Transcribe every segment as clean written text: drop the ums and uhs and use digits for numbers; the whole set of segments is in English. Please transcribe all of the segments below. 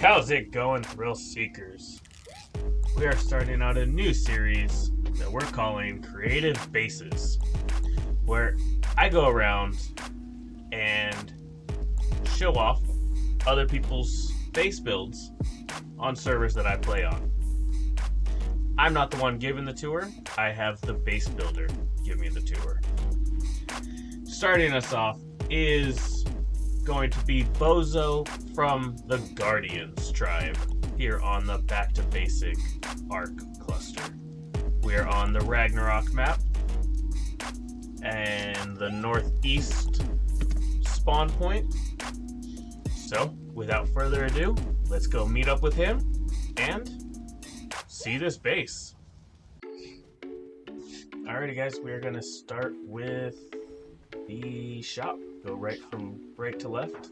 How's it going, thrill seekers? We are starting out a new series that we're calling Creative Bases, where I go around and show off other people's base builds on servers that I play on. I'm not the one giving the tour, I have the base builder give me the tour. Starting us off is going to be Bozo from the Guardians tribe here on the Back to Basic Arc cluster. We're on the Ragnarok map and the northeast spawn point. So, without further ado, let's go meet up with him and see this base. Alrighty guys, we're going to start with the shop. Go right from right to left,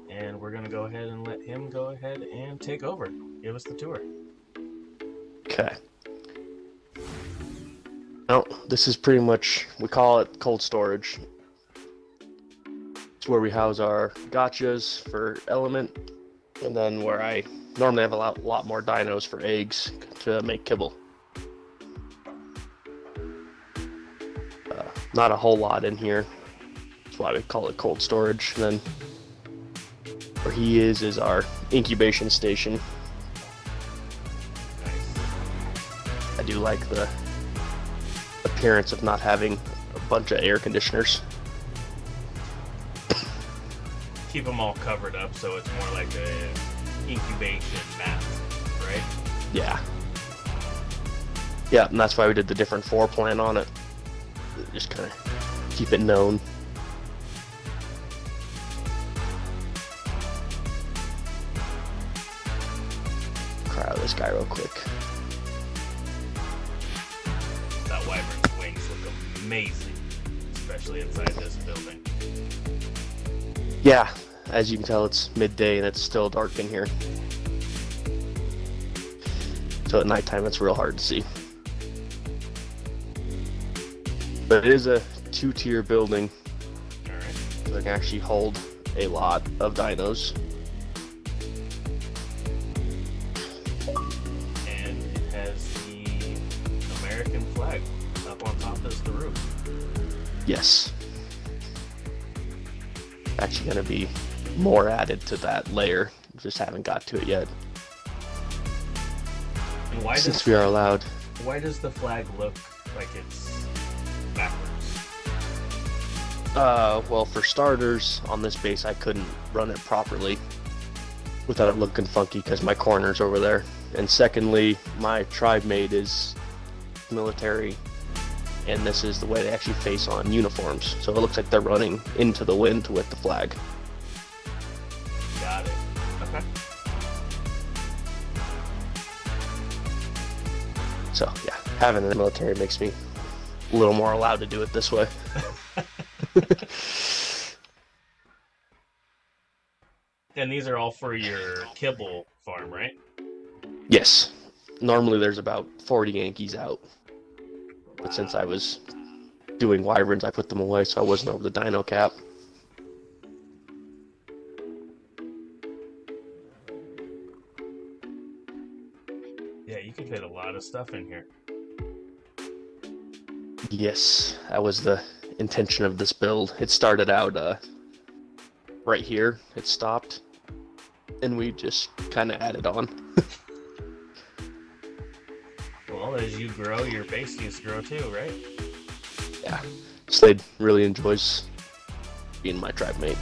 and we're going to go ahead and let him go ahead and take over. Give us the tour. Okay. Well, this is pretty much, we call it cold storage. It's where we house our gotchas for element, and then where I normally have a lot more dinos for eggs to make kibble. Not a whole lot in here. That's why we call it cold storage. And then where he is our incubation station. I do like the appearance of not having a bunch of air conditioners. Keep them all covered up so it's more like a incubation mat, right? Yeah. Yeah, and that's why we did the different floor plan on it. Just kind of keep it known. Cryo this guy real quick. That wyvern's wings look amazing, especially inside this building. Yeah, as you can tell, it's midday and it's still dark in here. So at nighttime, it's real hard to see. But it is a two-tier building. Alright. So it can actually hold a lot of dinos. And it has the American flag up on top as the roof. Yes. Actually going to be more added to that layer. Just haven't got to it yet. And why Since we are allowed. Why does the flag look like it's backwards? Well, for starters, on this base I couldn't run it properly without it looking funky because my corner's over there. And secondly, my tribe mate is military, and this is the way they actually face on uniforms. So it looks like they're running into the wind with the flag. Got it. Okay. So yeah, having the military makes me a little more allowed to do it this way. And these are all for your kibble farm, right? Yes. Normally there's about 40 Yankees out. But since I was doing wyverns, I put them away so I wasn't over the dino cap. Yeah, you can fit a lot of stuff in here. Yes, that was the intention of this build. It started out right here. It stopped, and we just kind of added on. Well, as you grow, your base needs to grow too, right? Yeah, Slade really enjoys being my tribe mate.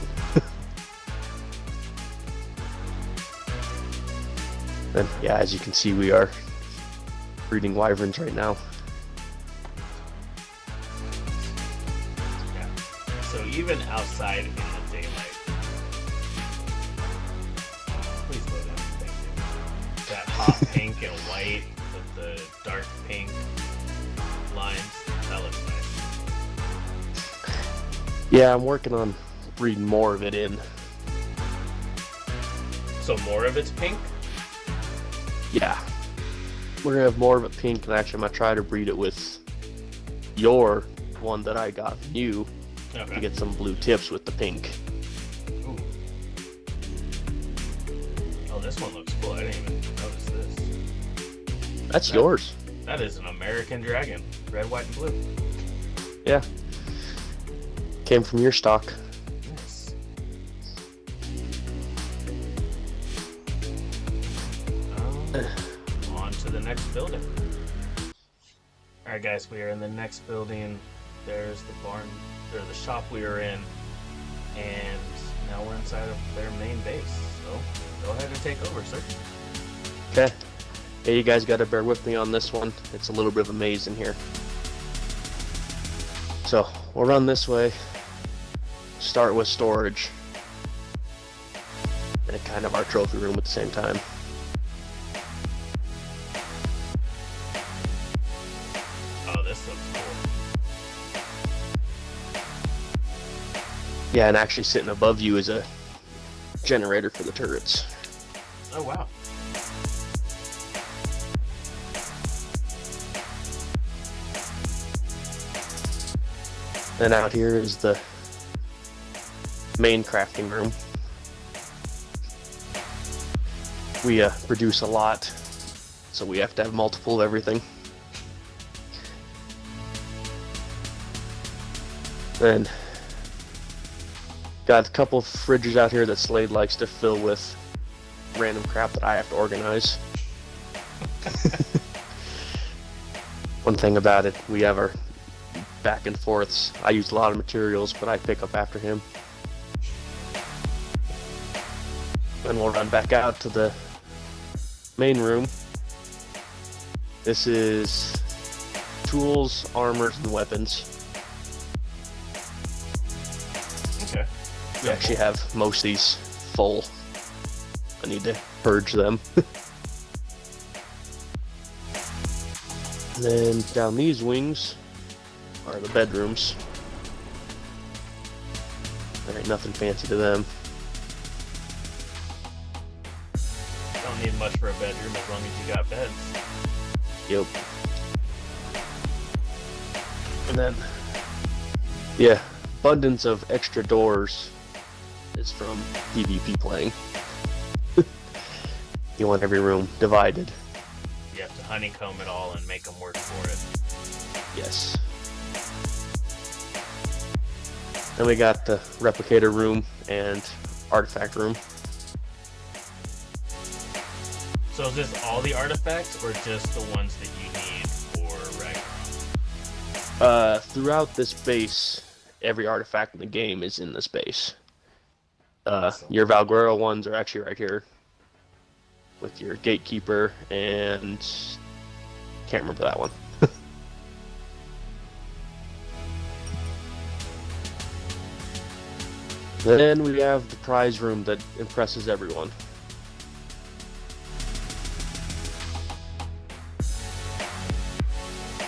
And yeah, as you can see, we are breeding wyverns right now. Yeah. So even outside in the daylight, please slow down. Thank you. That hot pink and white with the dark pink lines, that looks nice. Yeah, I'm working on breeding more of it in. So more of it's pink? Yeah. We're gonna have more of it pink, and actually I'm gonna try to breed it with your one that I got from you to get some blue tips with the pink. Ooh. Oh, this this one looks cool. I didn't even notice this. That's yours. That is an American dragon. Red, white, and blue. Yeah. Came from your stock. Nice. On to the next building. Alright guys, we are in the next building. There's the barn, or the shop we were in. And now we're inside of their main base. So, go ahead and take over, sir. Okay. Yeah, you guys gotta bear with me on this one. It's a little bit of a maze in here. So, we'll run this way. Start with storage. And kind of our trophy room at the same time. Oh, this looks cool. Yeah, and actually sitting above you is a generator for the turrets. Oh, wow. Then out here is the main crafting room. We produce a lot, so we have to have multiple of everything. Then got a couple of fridges out here that Slade likes to fill with random crap that I have to organize. One thing about it, we have our back and forths. I use a lot of materials, but I pick up after him. Then we'll run back out to the main room. This is tools, armors, and weapons. Okay. We actually have most of these full. I need to purge them. And then down these wings are the bedrooms. There ain't nothing fancy to them. Don't need much for a bedroom as long as you got beds. Yep. And then, yeah, abundance of extra doors is from PvP playing. You want every room divided. You have to honeycomb it all and make them work for it. Yes. Then we got the replicator room and artifact room. So is this all the artifacts, or just the ones that you need for Ragnarok? Throughout this base, every artifact in the game is in this base. Awesome. Your Valguero ones are actually right here. With your gatekeeper and... can't remember that one. Then we have the prize room that impresses everyone.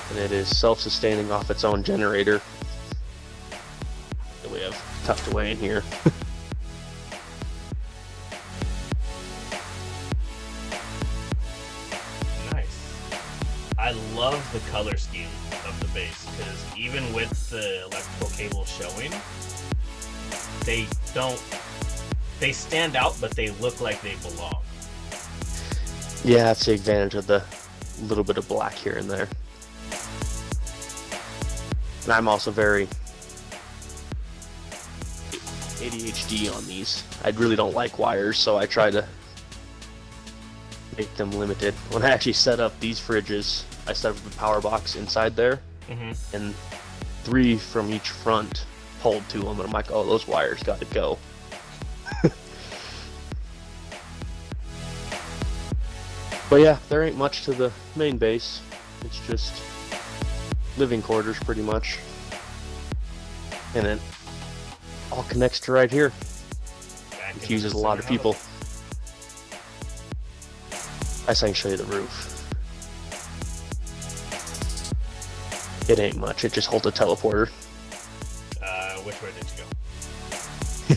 And it is self-sustaining off its own generator that we have tucked away in here. Nice. I love the color scheme of the base, because even with the electrical cable showing, they stand out, but they look like they belong. Yeah, that's the advantage of the little bit of black here and there. And I'm also very ADHD on these. I really don't like wires, so I try to make them limited. When I actually set up these fridges, I set up a power box inside there, and 3 from each front pulled to them, and I'm like, oh, those wires got to go. But yeah, there ain't much to the main base. It's just living quarters, pretty much. And it all connects to right here. It uses a lot of people. I say I can show you the roof. It ain't much, it just holds a teleporter. Which way did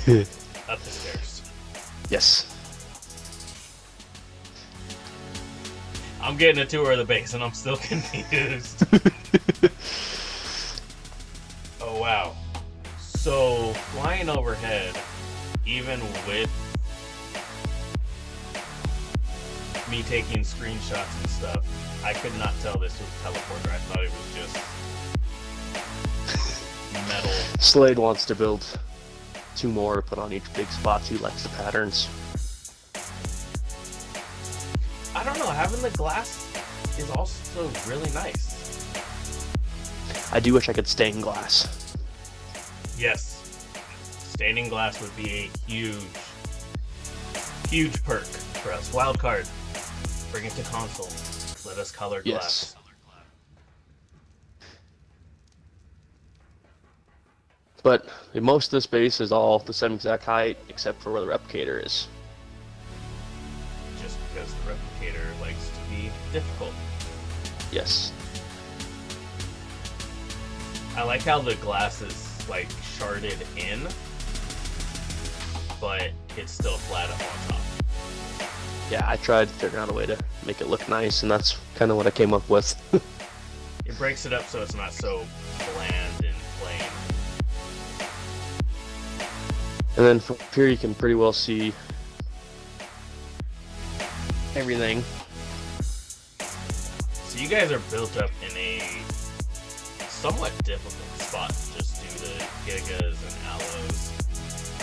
you go? Up the stairs. Yes. I'm getting a tour of the base and I'm still confused. Oh wow. So flying overhead, even with me taking screenshots and stuff, I could not tell this was a teleporter. I thought it was just metal. Slade wants to build 2 more to put on each big spot. He likes the patterns. I don't know, having the glass is also really nice. I do wish I could stain glass. Yes. Staining glass would be a huge perk for us. Wild card. Bring it to console. Let us color glass. Yes. But most of this base is all the same exact height, except for where the replicator is. Just because the replicator likes to be difficult. Yes. I like how the glass is like sharded in, but it's still flat up on top. Yeah, I tried to figure out a way to make it look nice, and that's kind of what I came up with. It breaks it up so it's not so bland and plain. And then from here you can pretty well see everything. So you guys are built up in a somewhat difficult spot just due to gigas and allos.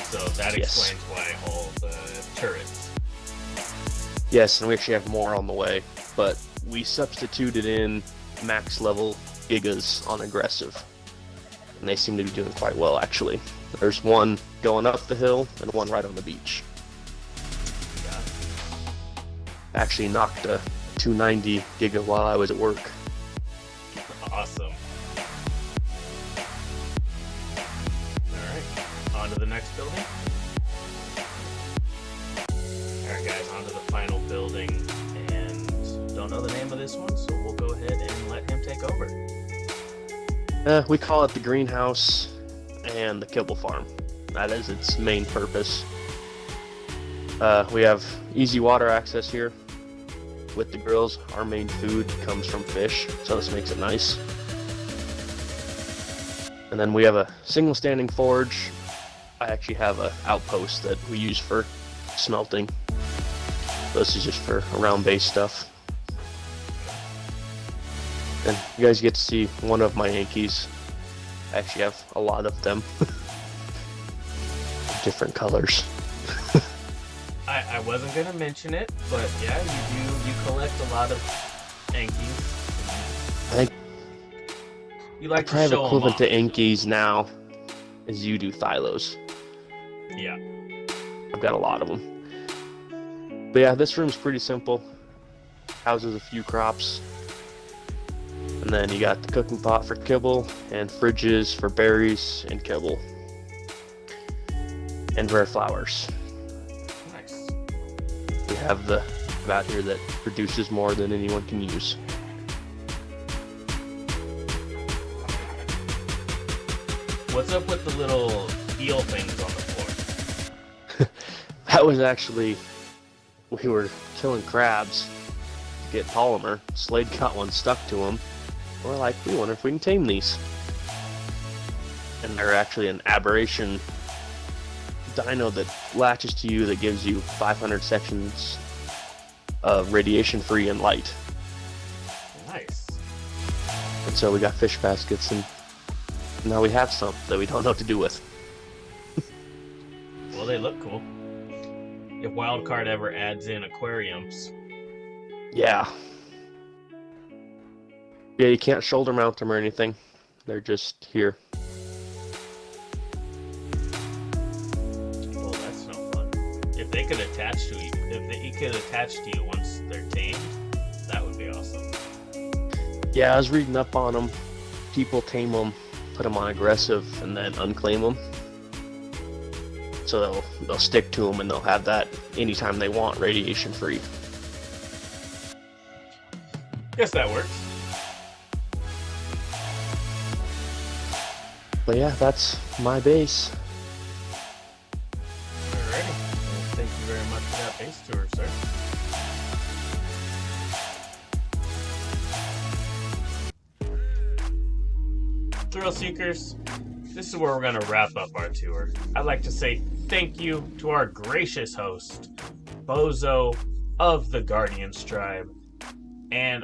So that explains why all the turrets. Yes, and we actually have more on the way, but we substituted in max level gigas on aggressive. And they seem to be doing quite well, actually. There's one going up the hill and one right on the beach. Yeah. Actually knocked a 290 giga while I was at work. Awesome. Alright, on to the next building. Alright guys, on to the final building, and don't know the name of this one, so we'll go ahead and let him take over. We call it the greenhouse and the kibble farm. That is its main purpose. We have easy water access here. With the grills, our main food comes from fish, so this makes it nice. And then we have a single standing forge. I actually have an outpost that we use for smelting. This is just for around base stuff. And you guys get to see one of my Yankees. I actually have a lot of them. Different colors. I wasn't gonna mention it, but yeah, you collect a lot of Yankees. I think You like to probably show them equivalent off. to Yankees now as you do Thylos. Yeah. I've got a lot of them. But yeah, this room's pretty simple. Houses a few crops. And then you got the cooking pot for kibble, and fridges for berries and kibble. And rare flowers. Nice. We have the out here that produces more than anyone can use. What's up with the little eel things on the floor? That was actually, we were killing crabs to get polymer. Slade got one stuck to him. We're like, we wonder if we can tame these. And they're actually an aberration dino that latches to you that gives you 500 sections of radiation free and light. Nice. And so we got fish baskets, and now we have some that we don't know what to do with. Well, they look cool. If Wildcard ever adds in aquariums. Yeah. Yeah, you can't shoulder mount them or anything. They're just here. Well, that's no fun. If they could attach to you, if they could attach to you once they're tamed, that would be awesome. Yeah, I was reading up on them. People tame them, put them on aggressive, and then unclaim them. So they'll stick to them, and they'll have that anytime they want, radiation free. Guess that works. But yeah, that's my base. Alrighty. Well, thank you very much for that base tour, sir. Thrill Seekers, this is where we're going to wrap up our tour. I'd like to say thank you to our gracious host, Bozo of the Guardians tribe. And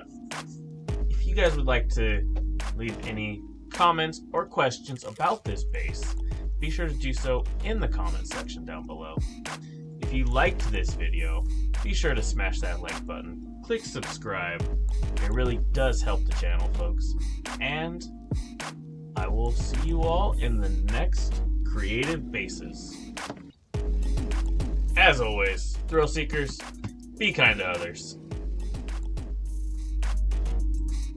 if you guys would like to leave any comments or questions about this base, be sure to do so in the comment section down below. If you liked this video, be sure to smash that like button, click subscribe. It really does help the channel, folks. And I will see you all in the next Creative Bases. As always, thrill seekers, be kind to others.